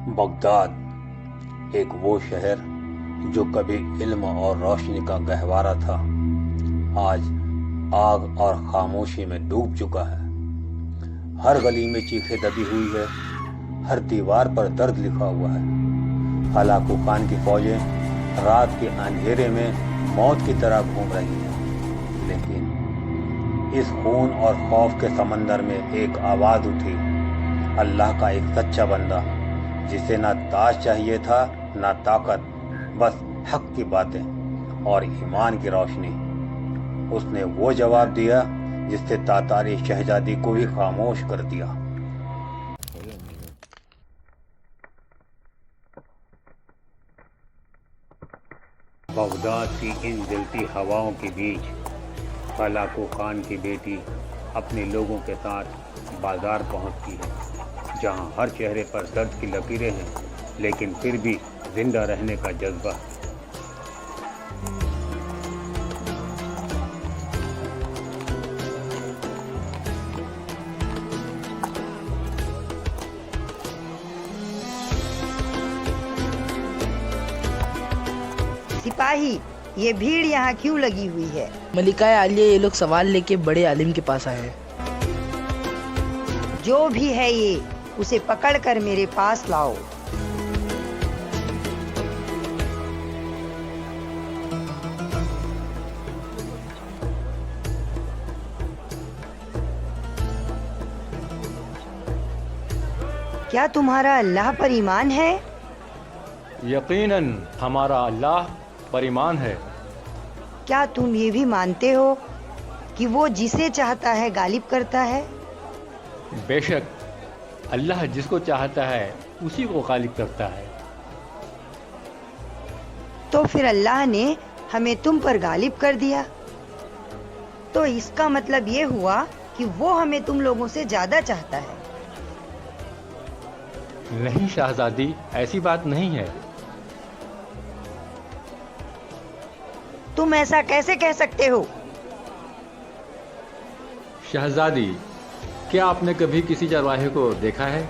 Baghdad एक वो शहर जो कभी इल्म और रोशनी का गहवारा था, आज आग और खामोशी में डूब चुका है। हर गली में चीखें दबी हुई है, हर दीवार पर दर्द लिखा हुआ है। हलाकू खान की फौजें रात के अंधेरे में मौत की तरह घूम रही हैं, लेकिन इस खून और खौफ के समंदर में एक आवाज उठी, अल्लाह का एक सच्चा बंदा जिसे ना ताज चाहिए था ना ताकत, बस हक की बातें और ईमान की रोशनी। उसने वो जवाब दिया जिससे तातारी शहजादी को भी खामोश कर दिया। बगदाद की इन जलती हवाओं के बीच हलाकू खान की बेटी अपने लोगों के साथ बाजार पहुंचती है, जहां हर चेहरे पर दर्द की लकीरें हैं, लेकिन फिर भी जिंदा रहने का जज्बा। सिपाही, ये भीड़ यहाँ क्यों लगी हुई है? मलिका आलिया, ये लोग सवाल लेके बड़े आलिम के पास आए हैं। जो भी है ये, उसे पकड़कर मेरे पास लाओ। क्या तुम्हारा अल्लाह पर ईमान है? यकीनन हमारा अल्लाह पर ईमान है। क्या तुम ये भी मानते हो कि वो जिसे चाहता है गालिब करता है? बेशक, अल्लाह जिसको चाहता है उसी को गालिब करता है। तो फिर अल्लाह ने हमें तुम पर गालिब कर दिया, तो इसका मतलब ये हुआ कि वो हमें तुम लोगों से ज्यादा चाहता है। नहीं शहजादी, ऐसी बात नहीं है। तुम ऐसा कैसे कह सकते हो? शहजादी, क्या आपने कभी किसी चरवाहे को देखा है?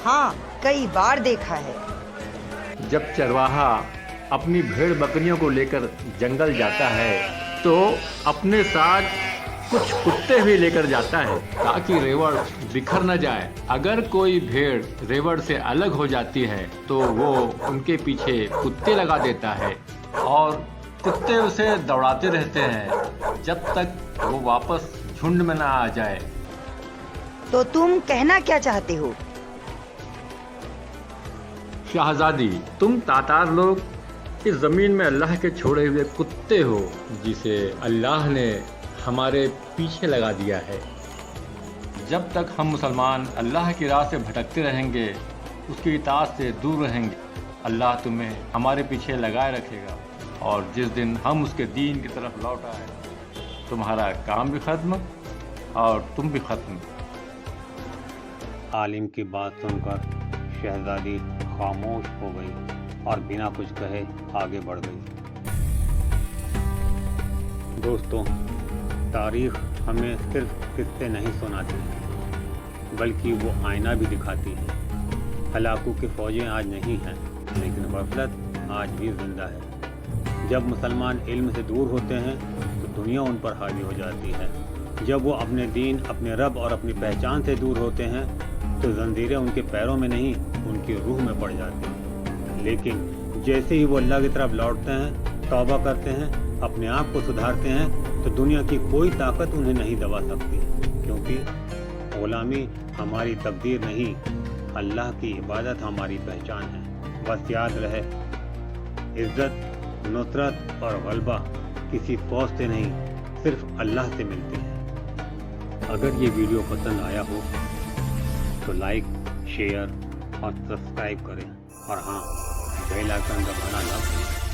हाँ, कई बार देखा है। जब चरवाहा अपनी भेड़ बकरियों को लेकर जंगल जाता है तो अपने साथ कुछ कुत्ते भी लेकर जाता है ताकि रेवड़ बिखर न जाए। अगर कोई भेड़ रेवड़ से अलग हो जाती है तो वो उनके पीछे कुत्ते लगा देता है और कुत्ते उसे दौड़ाते रहते हैं जब तक वो वापस झुंड में ना आ जाए। तो तुम कहना क्या चाहते हो? शहजादी, तुम तातार लोग इस जमीन में अल्लाह के छोड़े हुए कुत्ते हो जिसे अल्लाह ने हमारे पीछे लगा दिया है। जब तक हम मुसलमान अल्लाह की राह से भटकते रहेंगे, उसकी इताअत से दूर रहेंगे, अल्लाह तुम्हें हमारे पीछे लगाए रखेगा और जिस दिन हम उसके दीन की तरफ लौट आए, तुम्हारा काम भी खत्म और तुम भी खत्म। आलिम की बात सुनकर शहजादी खामोश हो गई और बिना कुछ कहे आगे बढ़ गई। दोस्तों, तारीख हमें सिर्फ किस्से नहीं सुनाती, बल्कि वो आईना भी दिखाती है। हलाकू की फौजें आज नहीं हैं, लेकिन गफलत आज भी जिंदा है। जब मुसलमान इल्म से दूर होते हैं तो दुनिया उन पर हावी हो जाती है। जब वो अपने दीन, अपने रब और अपनी पहचान से दूर होते हैं तो जंजीरें उनके पैरों में नहीं, उनकी रूह में पड़ जाती हैं। लेकिन जैसे ही वो अल्लाह की तरफ लौटते हैं, तौबा करते हैं, अपने आप को सुधारते हैं, तो दुनिया की कोई ताकत उन्हें नहीं दबा सकती, क्योंकि गुलामी हमारी तकदीर नहीं, अल्लाह की इबादत हमारी पहचान है। बस याद रहे, इज्जत, नुसरत और गलबा किसी फौज से नहीं, सिर्फ अल्लाह से मिलती है। अगर ये वीडियो पसंद आया हो तो लाइक, शेयर और सब्सक्राइब करें, और हाँ, बेल आइकन दबाना ना भूलें।